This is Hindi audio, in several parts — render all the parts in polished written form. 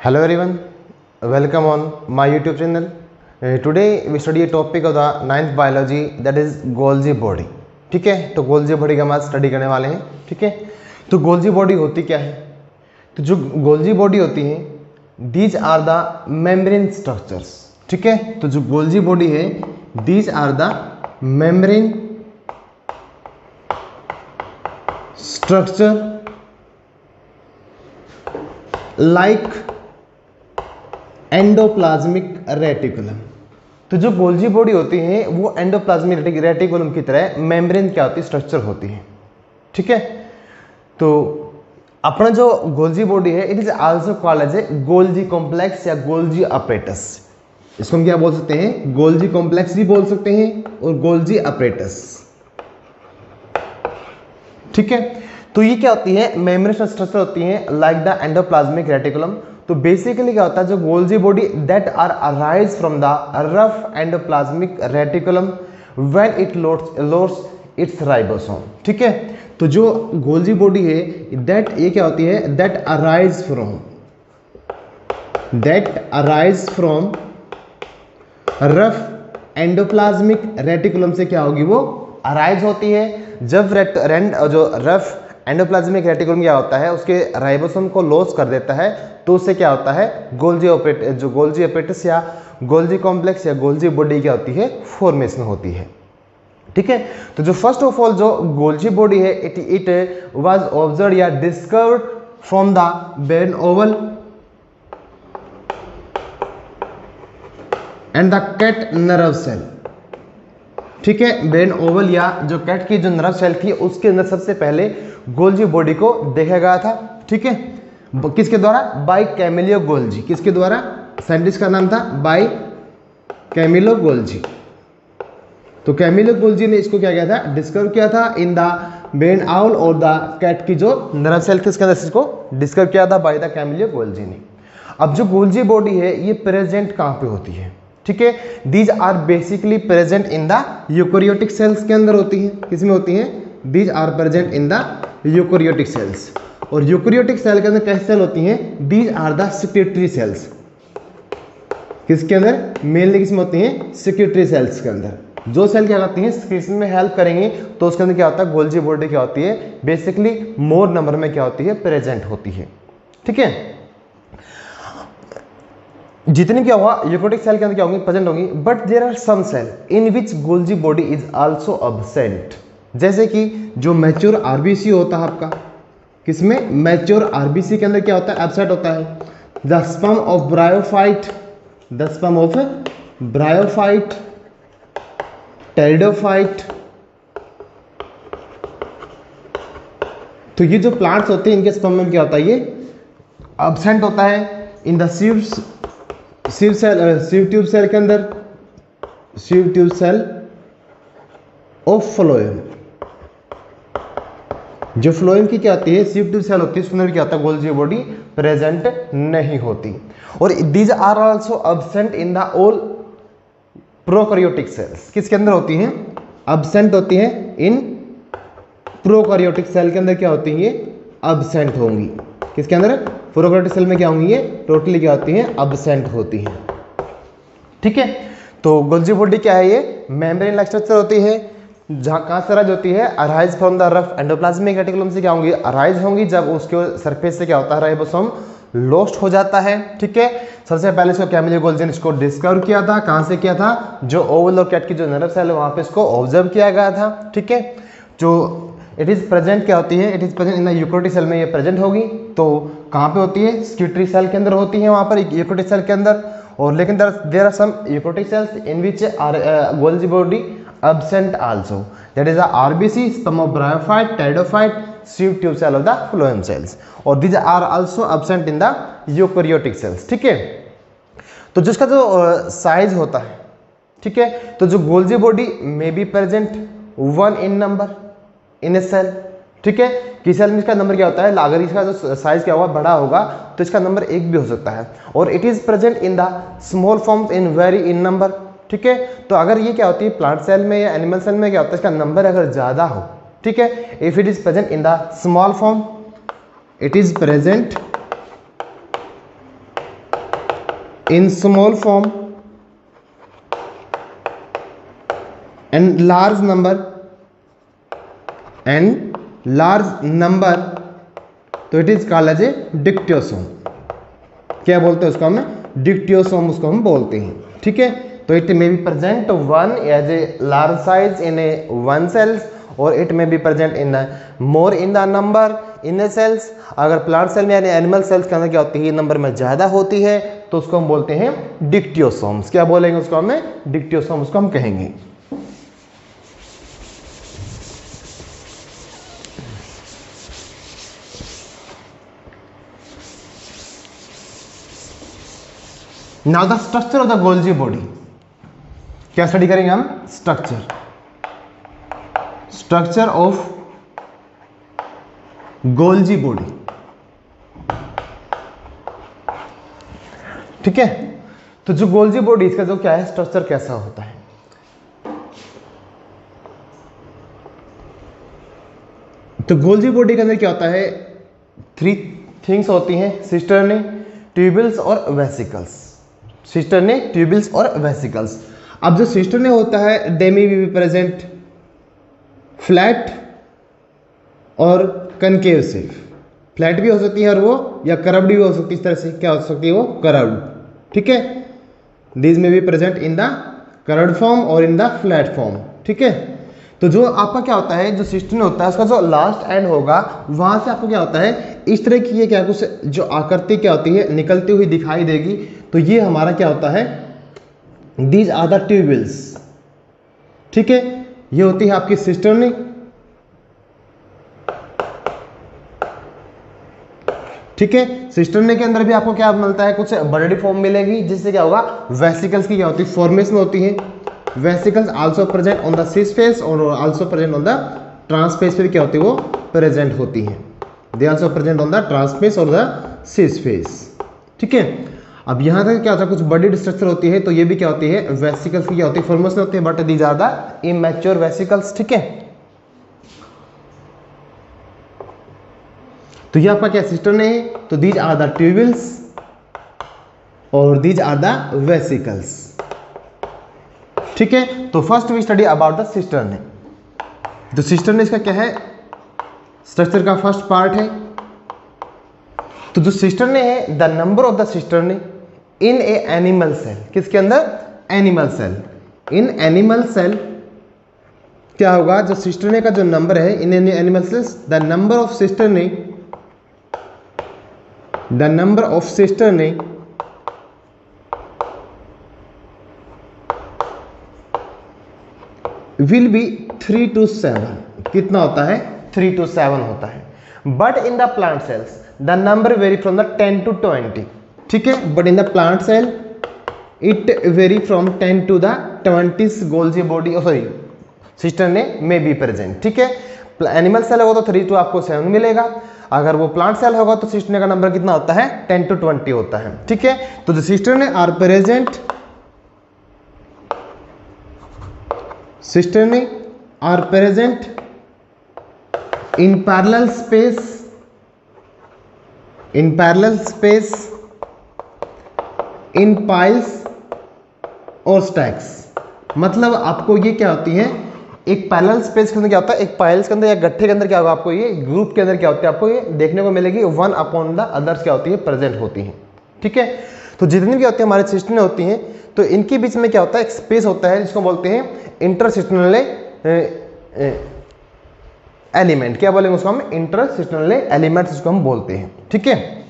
Hello everyone, welcome on my YouTube channel. Today we study a topic of the 9th biology, that is Golgi body. ठीक है, तो गोल्जी बॉडी का हम आज स्टडी करने वाले हैं. ठीक है, तो गोल्जी बॉडी होती क्या है? तो जो गोल्जी बॉडी होती है, these are the membrane structures. ठीक है, तो जो गोल्जी बॉडी है, these are the membrane structure like endoplasmic reticulum. तो जो गोल्जी बॉडी होती है वो एंडोप्लाज्मिक रेटिकुलम की तरह मेम्ब्रेन क्या होती है, स्ट्रक्चर होती है. ठीक है, तो अपना जो गोल्जी बॉडी है, it is also called as a Golgi complex या गोल्जी अपरेटस. इसको हम क्या बोल सकते हैं? गोल्जी कॉम्प्लेक्स भी बोल सकते हैं और गोल्जी अपरेटस. ठीक है, तो ये क्या होती है? मेम्ब्रेन स्ट्रक्चर होती है लाइक द एंडोप्लाज्मिक रेटिकुलम. तो बेसिकली क्या होता है, जो Golgi body that are arise from the rough endoplasmic reticulum when it loads its ribosome. ठीक है, तो जो गोल्जी बॉडी है दैट ये क्या होती है? That arise from rough endoplasmic reticulum से क्या होगी? वो अराइज होती है जब जो रफ एंडोप्लाज्मिक रेटिकुलम क्या होता है, उसके राइबोसोम को लॉस कर देता है, तो उससे क्या होता है? गोल्जी अपरेटस या गोल्जी कॉम्प्लेक्स या गोल्जी बॉडी क्या होती है? फॉर्मेशन होती है. ठीक है, तो जो फर्स्ट ऑफ ऑल जो गोल्जी बॉडी है, इट वाज ऑब्जर्व या discovered from the barn owl and the cat nerve cell. ठीक है, बेन ओवल या जो कैट की जो नर्व सेल थी उसके अंदर सबसे पहले गोल्जी बॉडी को देखा गया था. ठीक है, किसके द्वारा? By Camillo Golgi. किसके द्वारा? साइंटिस्ट का नाम था बाय कैमिलो गोल्जी. तो कैमिलो गोल्जी ने इसको क्या किया था? डिस्कवर किया था इन द बेन आउल और द कैट की जो नर्व सेल थी उसके अंदर इसको डिस्कवर किया था बाय द कैमिलियो गोल्जी ने. अब जो गोल्जी बॉडी है ये प्रेजेंट कहाँ पे होती है? ठीक है, these are basically present in the eukaryotic cells के अंदर होती हैं. किसमें होती हैं? These are present in the eukaryotic cells. और यूकेरियोटिक सेल के अंदर कैसे सेल होती हैं? These are the secretory cells. किसके अंदर? मेनली किसमें होती हैं? सेक्रेटरी सेल्स के अंदर. जो सेल क्या करती हैं? सेक्रेशन में हेल्प करेंगे, तो उसके अंदर क्या होता है? गोल्जी बॉडी क्या होती है? बेसिकली मोर नंबर में क्या होती है? प्रेजेंट होती है. ठीक है, जितनी क्या हुआ यूकेरियोटिक सेल के अंदर क्या होंगी? प्रेजेंट होंगी. But there are some cell in which Golgi body is also absent. जैसे कि जो मैच्योर आरबीसी होता है आपका, किसमें? मैच्योर आरबीसी के अंदर क्या होता है? एब्सेंट होता है. The sperm of bryophyte, pteridophyte. तो ये जो प्लांट्स होते हैं इनके स्पर्म में क्या होता है? ये एब्सेंट होता है. In the sieve tube cell के अंदर, sieve tube cell of phloem. जो फ्लोएम की क्या होती है? सिव ट्यूब सेल होती है, उसके अंदर क्या होता है? गोल्जी बॉडी प्रेजेंट नहीं होती. और these are also absent in the all prokaryotic cells. किसके अंदर होती हैं? एब्सेंट होती हैं इन प्रोकैरियोटिक सेल के अंदर क्या होती हैं? ये एब्सेंट होंगी. किसके अंदर? प्रोकैरियोटिक सेल में क्या होंगी? ये टोटली क्या होती हैं? एब्सेंट होती हैं. ठीक है, तो गोल्जी बॉडी क्या है? ये मेम्ब्रेन लाइक स्ट्रक्चर होती है. जहाँ कहाँ से अराइज होती है? Arise from the rough endoplasmic reticulum से क्या होंगी? अराइज होंगी जब उसके सरफेस से क्या होता है? राइबोसोम लॉस्ट हो जाता है. ठीक है, सबसे पहले इसको कैमिलियो गोल्जी ने इसको डिस्कवर किया था. कहाँ से किया था? जो ओवल और कैट की जो नर्व सेल है वहाँ पे इसको ऑब्जर्व किया गया था. ठीक है, जो इट इज प्रेजेंट क्या होती है? It is present in the eukaryotic cell में ये प्रेजेंट होगी. तो कहाँ पे होती है? सेक्रेटरी सेल के अंदर होती है, वहाँ पर यूकेरियोटिक सेल के अंदर. और लेकिन there are some eukaryotic cells in which Golgi body absent also, that is the RBC, sperm of bryophyte, pteridophyte, sieve tube cell of the phloem cells, और these are also absent in the eukaryotic cells. ठीक है, तो जिसका जो साइज होता है, ठीक है, तो जो Golgi body may be present 1 in number in a cell. ठीक है, कि सेल में इसका नंबर क्या होता है? अगर इसका जो साइज क्या होगा? बड़ा होगा, तो इसका नंबर 1 भी हो सकता है. और it is present in the small forms in very in number. ठीक है, तो अगर ये क्या होती है? प्लांट सेल में या एनिमल सेल में क्या होता है? इसका नंबर अगर ज्यादा हो, ठीक है, if it is present in the small form, it is present in small form and large number तो it is called as a dictyosome. क्या बोलते हैं उसको हम? डिक्टियोसोम उसको हम बोलते हैं। ठीक है, तो it may be present one as a large size in a one cells और it may be present in more in the number in a cells. अगर प्लांट सेल में यानी एनिमल सेल्स के अंदर क्या होती है, नंबर में ज़्यादा होती है तो उसको हम बोलते हैं डिक्टियोसोम्स। क्या बोलेंगे उसको हमें? डिक्टियोसोम उसको हम कहेंगे। Now the structure of the Golgi body. क्या स्टडी करेंगे हम? Structure of Golgi body. ठीक है, तो जो गोल्जी बॉडी इसका जो क्या है स्ट्रक्चर कैसा होता है? तो गोल्जी बॉडी के अंदर क्या होता है? 3 थिंग्स होती हैं, सिस्टर्नी, ट्यूबल्स और वेसिकल्स। सिस्टर्नी, ट्यूबल्स और वेसिकल्स। अब जो सिस्टर्नी होता है दे मे बी प्रेजेंट फ्लैट और कनकेव शेप। फ्लैट भी हो सकती है और वो या करव्ड भी हो सकती है। इस तरह से क्या हो सकती है? वो करव्ड। ठीक है, these may be present in the curved form और इन द फ्लैट फॉर्म। ठीक है, तो जो आपका क्या होता है, जो सिस्टर्नी होता है उसका जो लास्ट एंड होगा वहां से आपको क्या होता है, इस तरह की ये क्या कुछ जो आकृति क्या होती है निकलती हुई दिखाई देगी। तो ये हमारा क्या होता है? These are the tubules. ठीक है, ये होती है आपकी सिस्टर्नी। ठीक है, सिस्टर्नी के अंदर भी आपको क्या मिलता है? कुछ बड़ी फॉर्म मिलेगी जिससे क्या होगा? वेसिकल्स की क्या होती है? फॉर्मेशन होती है। Vesicles also present on the cis face और also present on the trans face पे क्या होती है? वो प्रेजेंट होती है। They also present on the trans face और द सिस फेस। ठीक है, अब यहां तक क्या होता है? कुछ बड़ी स्ट्रक्चर होती है तो ये भी क्या होती है? वेसिकल्स की क्या होती है? फॉर्मेशन होती है, but these are the immature vesicles. ठीक है, तो ये आपका क्या सिस्टर्नी है? तो दीज आर द ट्यूबल्स और दीज आर द वेसिकल्स। ठीक है, तो first we study about the cisternae. तो सिस्टर्नी इसका क्या है? स्ट्रक्चर का फर्स्ट पार्ट है। तो जो सिस्टर्नी है, the number of the cisternae in a animal cell. किसके अंदर? Animal cell. In animal cell क्या होगा? जो सिस्टर्नी का जो नंबर है in animal cells, the number of cisternae will be 3 to 7। कितना होता है? 3 to 7 होता है। But in the plant cells the number vary from the 10 to 20। ठीक है, but in the plant cell it vary from 10 to the 20 Golgi body sorry cisternae में बी प्रेजेंट। ठीक है, एनिमल सेल होगा तो 3 to आपको 7 मिलेगा। अगर वो प्लांट सेल होगा तो सिस्टर्नी का नंबर कितना होता है? 10 to 20 होता है। ठीक है, तो the cisternae are present in parallel space in piles और stacks। मतलब आपको ये क्या होती है? एक पैरेलल स्पेस के अंदर क्या होता है? एक पाइल्स के अंदर या गट्ठे के अंदर क्या होगा? आपको ये ग्रुप के अंदर क्या होती है? आपको ये देखने को मिलेगी वन अपॉन द अदर्स क्या होती है? प्रेजेंट होती है। ठीक है, तो जितनी भी होती है हमारे सिस्टर्नी होती हैं तो इनके बीच में क्या होता है? एक स्पेस होता है जिसको बोलते हैं इंटरसिस्टर्नल एलिमेंट। क्या बोलेंगे उसको हम? इंटरसिस्टर्नल एलिमेंट्स इसको हम बोलते हैं। ठीक है,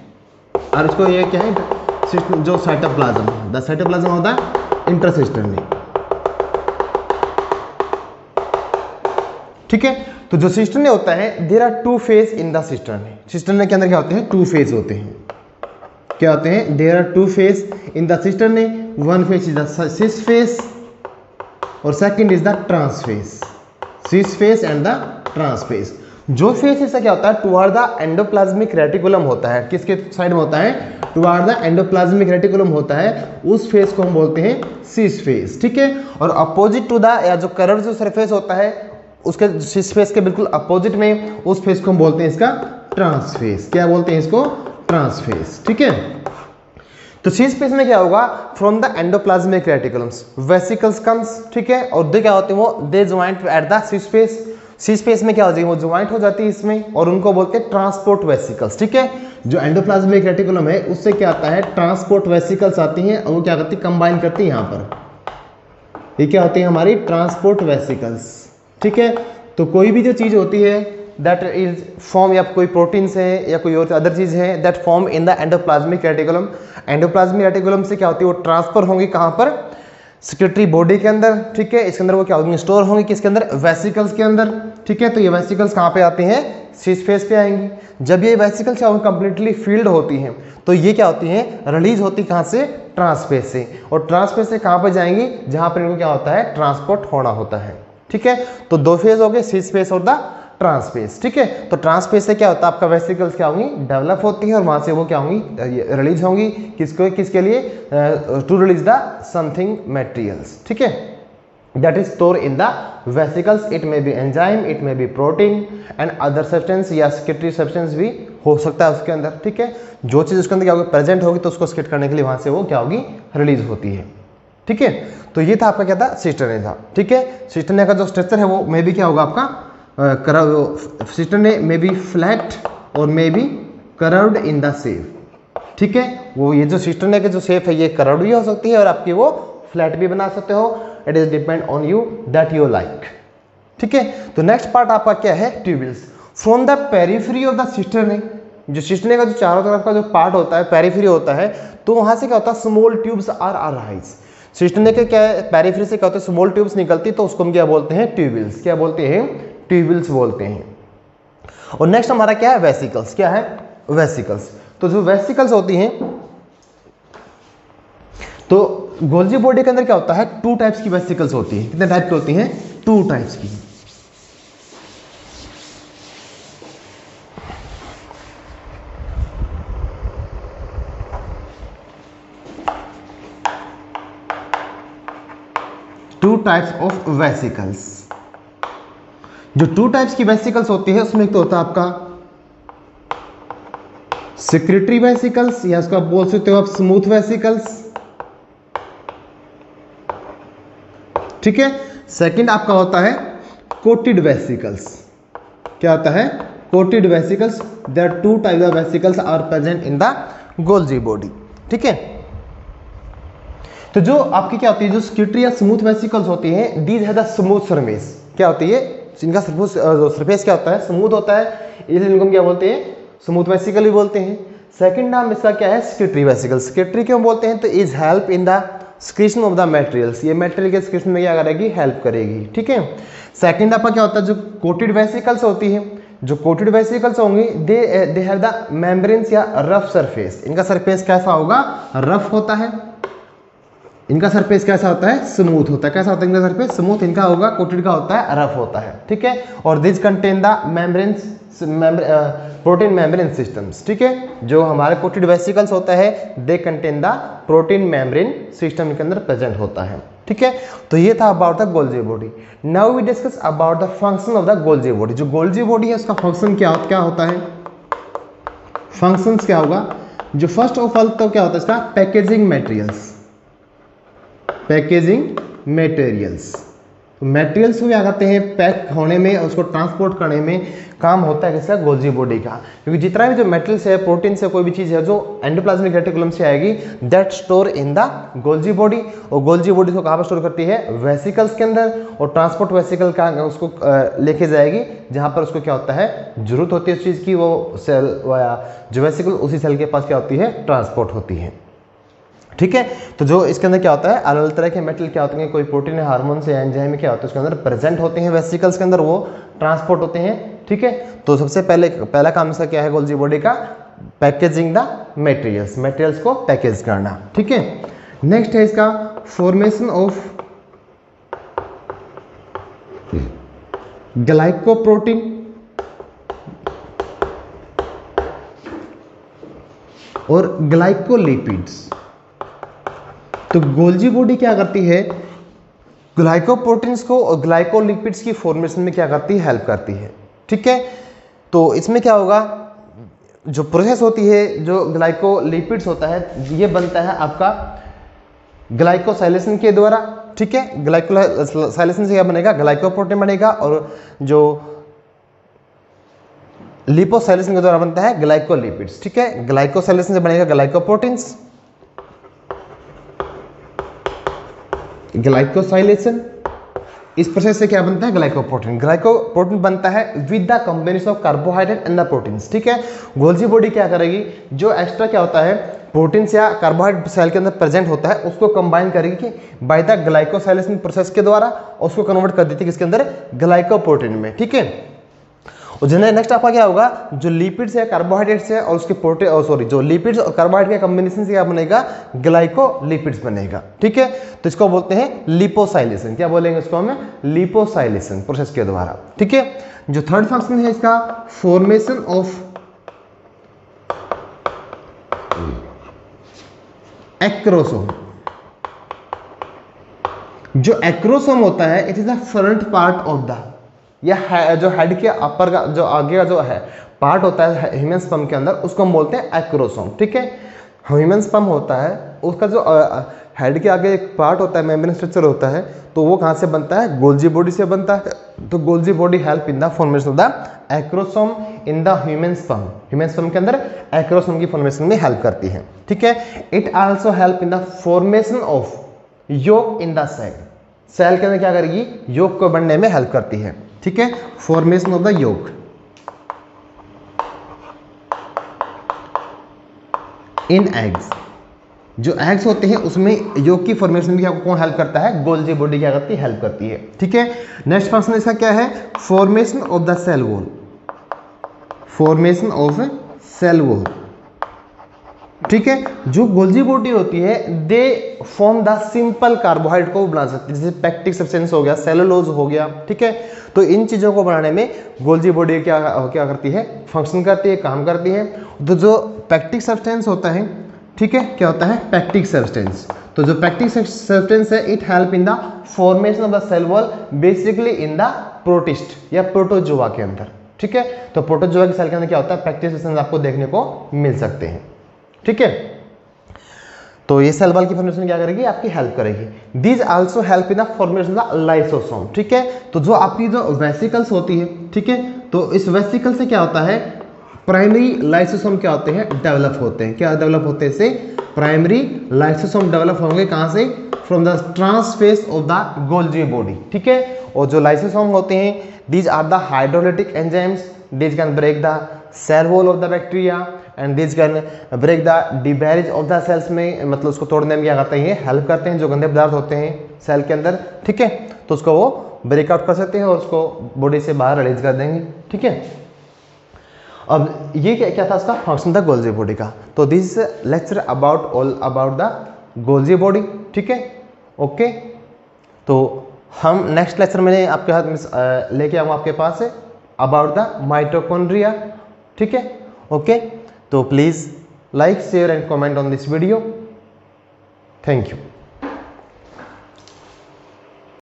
और इसको ये क्या है? जो साइटोप्लाज्म, द साइटोप्लाज्म होता है इंटरसिस्टर्नल। ठीक है, तो जो सिस्टर्नी होता है there are 2 phase in the cisternae. Cisternae के अंदर क्या होते हैं? 2 फेज होते हैं। क्या होते हैं? There are 2 phase in the cisternae. One phase is the cis phase और second is the trans phase. Cis phase and the trans phase. जो फेज इसका क्या होता है? टुवर्ड द एंडोप्लाज्मिक रेटिकुलम होता है। किसके साइड में होता है? टुवर्ड द एंडोप्लाज्मिक रेटिकुलम होता है। उस फेज को हम बोलते हैं सिस फेज। ठीक है, और अपोजिट टू द या जो कर्व जो सरफेस होता है उसके सिस फेज के बिल्कुल अपोजिट में उस फेज को हम बोलते हैं इसका ट्रांस फेज। क्या बोलते हैं इसको? Trans phase. ठीक है, तो सी स्पेस में क्या होगा, from the endoplasmic reticulums vesicles comes, ठीक है, और दे क्या होते हैं, वो they joint at the cis face. Cis face में क्या हो जाएगी, वो ज्वाइंट हो जाती है इसमें, और उनको बोलते हैं ट्रांसपोर्ट वेसिकल्स, ठीक है। जो एंडोप्लाज्मिक रेटिकुलम है उससे क्या आता है, ट्रांसपोर्ट वेसिकल्स आती हैं, और वो क्या करती है, कंबाइन करती है यहाँ पर। ये क्या होती है हमारी ट्रांसपोर्ट वेसिकल्स, ठीक है। तो कोई भी जो चीज़ होती है दैट इज फॉर्म, या कोई प्रोटीन्स है या कोई और अदर चीज़ है that form in the endoplasmic reticulum, endoplasmic reticulum से क्या होती है, वो ट्रांसफर होंगी कहाँ पर, सेक्रेटरी बॉडी के अंदर, ठीक है। इसके अंदर वो क्या होंगी, स्टोर होंगी किसके अंदर, वेसिकल्स के अंदर, ठीक है। तो ये वेसिकल्स कहाँ पे आती हैं, सी स्पेस पे आएंगी। जब ये वेसिकल्स कंप्लीटली फील्ड होती हैं तो ये क्या होती हैं, रिलीज होती कहाँ से, ट्रांसपेस से, और ट्रांसपेस से कहाँ पर जाएंगी, जहाँ पर इनको क्या होता है, ट्रांसपोर्ट होना होता है, ठीक है। तो दो फेज हो गए, सी स्पेस और द ट्रांसपेस, ठीक है। तो ट्रांसपेस से क्या होता है, आपका वेसिकल्स क्या होंगी, डेवलप होती है, और वहां से वो क्या होंगी, रिलीज होंगी किसके लिए, to release the something materials, ठीक है, that is store in the vesicles. It may be enzyme, it may be protein and other substance, या सेक्रेटरी सब्सटेंस भी हो सकता है उसके अंदर, ठीक है। जो चीज उसके अंदर क्या होगी, प्रेजेंट होगी, तो उसको स्किट करने के लिए वहां से वो क्या होगी, रिलीज होती है, ठीक है। तो ये था आपका क्या था, सिस्टरने था, ठीक है। सिस्टरने का जो स्ट्रक्चर है वो मे भी क्या होगा आपका, सिस्टरने मे बी फ्लैट और may be curved in the shape, ठीक है। वो ये जो सिस्टरने के जो शेप है ये कर्व्ड भी हो सकती है और आपकी वो फ्लैट भी बना सकते हो, it is depend on you that you like, ठीक है। तो नेक्स्ट पार्ट आपका क्या है, tubules. From the periphery of the cisternae, जो सिस्टरने का जो चारों तरफ का जो पार्ट होता है, पेरिफेरी होता है, तो वहां से क्या होता है, स्मॉल ट्यूब्स आर अराइज। सिस्टरने के क्या है, पेरिफेरी से क्या होता है, स्मॉल ट्यूब्स निकलती, तो उसको हम क्या बोलते हैं, ट्यूबिल्स, क्या बोलते हैं, ट्यूबिल्स बोलते हैं। और नेक्स्ट हमारा क्या है, वेसिकल्स, क्या है, वेसिकल्स। तो जो वेसिकल्स होती हैं, तो गोल्जी बॉडी के अंदर क्या होता है, टू टाइप्स की वेसिकल्स होती है। कितने टाइप की होती हैं, टू टाइप्स की। To types of vesicles. जो टू टाइप्स की वेसिकल्स होती है उसमें एक तो होता है आपका सेक्रेटरी वेसिकल्स, या इसको आप बोल सकते हो आप स्मूथ वेसिकल्स, ठीक है। सेकंड आपका होता है कोटेड वेसिकल्स। क्या होता है, coated vesicles. There two types of vesicles are present in the Golgi body, ठीक है। तो जो आपकी क्या होती है, जो सेक्रेटरी या स्मूथ वेसिकल्स होती हैं, दीज है द स्मूथ सरफेस। क्या होती है, इनका सरफेस क्या होता है, स्मूथ होता है, इसलिए इनको हम क्या बोलते हैं, स्मूथ वेसिकल भी बोलते हैं। सेकंड नाम इसका क्या है, सेक्रेटरी वेसिकल। सेक्रेटरी क्यों बोलते हैं, तो is help in the secretion of the materials, ये मटेरियल के सिक्रीशन में क्या करेगी, हेल्प करेगी, ठीक है। सेकंड आपका क्या होता है, जो कोटेड वेसिकल्स होती है, जो कोटेड वेसिकल्स होंगी दे हैव द मेम्ब्रेन्स या रफ सरफेस। इनका सरफेस कैसा होगा, रफ होता है। इनका सरफेस कैसा होता है, स्मूथ होता है। कैसा होता है इनका सरफेस, स्मूथ। इनका होगा, कोटेड का होता है रफ होता है, ठीक है। और this contain the membranes, protein membrane systems, ठीक है। जो हमारे कोटेड वेसिकल्स होता है they contain the protein membrane system के अंदर प्रेजेंट होता है, ठीक है। तो ये था about the Golgi body. Now we discuss about the function of the Golgi body. जो गोल्जी बॉडी है उसका फंक्शन क्या होता है, फंक्शंस क्या होगा। जो फर्स्ट ऑफ ऑल तो क्या होता है इसका, packaging materials, packaging materials. Materials को क्या करते हैं, पैक होने में, उसको ट्रांसपोर्ट करने में काम होता है किसका, गोल्जी बॉडी का। क्योंकि जितना भी जो मेटल्स है, प्रोटीन से कोई भी चीज़ है जो एंडोप्लाज्मिक रेटिकुलम से आएगी, that store in the Golgi body. और गोल्जी बॉडी को कहाँ पर स्टोर करती है, वेसिकल्स के अंदर। और ट्रांसपोर्ट वेसिकल का उसको लेके जाएगी जहाँ पर उसको क्या होता है, जरूरत होती है उस चीज़ की, वो सेल या जो वेसिकल उसी सेल के पास क्या होती है, ट्रांसपोर्ट होती है, ठीक है। तो जो इसके अंदर क्या होता है, अलग अलग तरह के मेटल क्या होते हैं, कोई प्रोटीन है, हार्मोन से, एंजाइम क्या होता है उसके अंदर प्रेजेंट होते हैं, वेसिकल्स के अंदर वो ट्रांसपोर्ट होते हैं, ठीक है। तो सबसे पहला काम इसका क्या है गोल्जी बॉडी का, पैकेजिंग द मटेरियल्स, मटेरियल्स को पैकेज करना, ठीक है। नेक्स्ट है इसका फॉर्मेशन ऑफ ग्लाइकोप्रोटीन और ग्लाइकोलिपिड्स। तो गोल्जी बॉडी क्या करती है, ग्लाइकोप्रोटीन्स को और ग्लाइकोलिपिड्स की फॉर्मेशन में क्या करती है, हेल्प करती है, ठीक है। तो इसमें क्या होगा, जो प्रोसेस होती है, जो ग्लाइकोलिपिड्स होता है, ये बनता है आपका ग्लाइकोसाइलेशन के द्वारा, ठीक है। ग्लाइकोसाइलेशन से क्या बनेगा, ग्लाइकोप्रोटीन बनेगा, और जो लिपोसाइलेशन के द्वारा बनता है ग्लाइकोलिपिड्स, ठीक है। ग्लाइकोसाइलेशन से बनेगा ग्लाइकोप्रोटीन्स, ग्लाइकोसाइलेशन, इस प्रोसेस से क्या बनता है, ग्लाइकोप्रोटीन। ग्लाइकोप्रोटीन बनता है with the combination of carbohydrate and the proteins, ठीक है। गोल्जी बॉडी क्या करेगी, जो एक्स्ट्रा क्या होता है प्रोटीन्स या कार्बोहाइड्रेट सेल के अंदर प्रेजेंट होता है, उसको कंबाइन करेगी कि बाय द ग्लाइकोसाइलेशन प्रोसेस के द्वारा, उसको कन्वर्ट कर देती है किसके अंदर, ग्लाइकोप्रोटीन में, ठीक है। और नेक्स्ट आपका क्या होगा, जो लिपिड्स है, कार्बोहाइड्रेट्स है, और उसके प्रोटीन जो लिपिड्स और कार्बोहाइड्रेट के कॉम्बिनेशन से क्या बनेगा, ग्लाइकोलिपिड्स बनेगा, ठीक है। तो इसको बोलते हैं लिपोसाइलेशन। क्या बोलेंगे इसको हमें, लिपोसाइलेशन प्रोसेस के द्वारा, ठीक है। जो थर्ड फंक्शन है इसका, फॉर्मेशन ऑफ एक्रोसोम। जो एक्रोसोम होता है, it is the front part of the, यह जो हेड के अपर का जो आगे का जो है पार्ट होता है ह्यूमन स्पर्म के अंदर, उसको हम बोलते हैं एक्रोसोम, ठीक है। ह्यूमन स्पर्म होता है, उसका जो हेड के आगे एक पार्ट होता है, मेम्ब्रेन स्ट्रक्चर होता है, तो वो कहाँ से बनता है, गोल्जी बॉडी से बनता है। तो Golgi body help in the formation of the acrosome in the human sperm. Human sperm के अंदर एक्रोसोम की फॉर्मेशन में हेल्प करती है, ठीक है। It also help in the formation of yolk in the cell. Cell के अंदर क्या करेगी, योक को बनने में हेल्प करती है, ठीक है। Formation of the yolk in eggs. जो एग्स होते हैं उसमें योक की फॉर्मेशन में क्या कौन हेल्प करता है, गोल्जी बॉडी क्या करती है, हेल्प करती है, ठीक है। नेक्स्ट फंक्शन इसका क्या है, formation of the cell wall. Formation of cell wall, ठीक है। जो गोल्जी बॉडी होती है, they form the simple carbohydrate को बना सकती है, जैसे पैक्टिक सब्सटेंस हो गया, सेलुलोज हो गया, ठीक है। तो इन चीजों को बनाने में गोल्जी बॉडी क्या करती है, फंक्शन करती है, काम करती है। तो जो पैक्टिक सब्सटेंस होता है, ठीक है, क्या होता है, पैक्टिक सब्सटेंस। तो जो पैक्टिक सब्सटेंस है, it help in the formation of the cell wall, basically in the protist या प्रोटोजोआ के अंदर, ठीक है। तो प्रोटोजोआ के सेल के अंदर क्या होता है, पैक्टिक सब्सटेंस आपको देखने को मिल सकते हैं, ठीक है। तो ये सेल वॉल की फॉर्मेशन क्या करेगी, आपकी हेल्प करेगी। These also help in the formation of the lysosome, ठीक है। तो जो आपकी जो वेसिकल्स होती है, ठीक है, तो इस वेसिकल से क्या होता है, प्राइमरी लाइसोसोम क्या होते हैं, डेवलप होते हैं। क्या डेवलप होते हैं, से प्राइमरी लाइसोसोम डेवलप होंगे, कहां से, from the trans face of the Golgi body, ठीक है। और जो लाइसोसोम होते हैं, these are the hydrolytic enzymes, these can break the cell wall of the bacteria and this can break the debris of the cells में, मतलब उसको तोड़ने में क्या करते हैं, हेल्प करते हैं। जो गंदे पदार्थ होते हैं सेल के अंदर, ठीक है, तो उसको वो ब्रेकआउट कर सकते हैं और उसको बॉडी से बाहर रिलीज कर देंगे, ठीक है। अब ये क्या था, इसका फंक्शन था गोल्जी बॉडी का। तो this lecture about all about the Golgi body, ठीक है, ओके। तो हम नेक्स्ट लेक्चर में आपके हाथ लेके आऊँगा आपके पास अबाउट द माइटोकॉन्ड्रिया, ठीक है, ओके। तो please like, share and comment on this video. Thank you.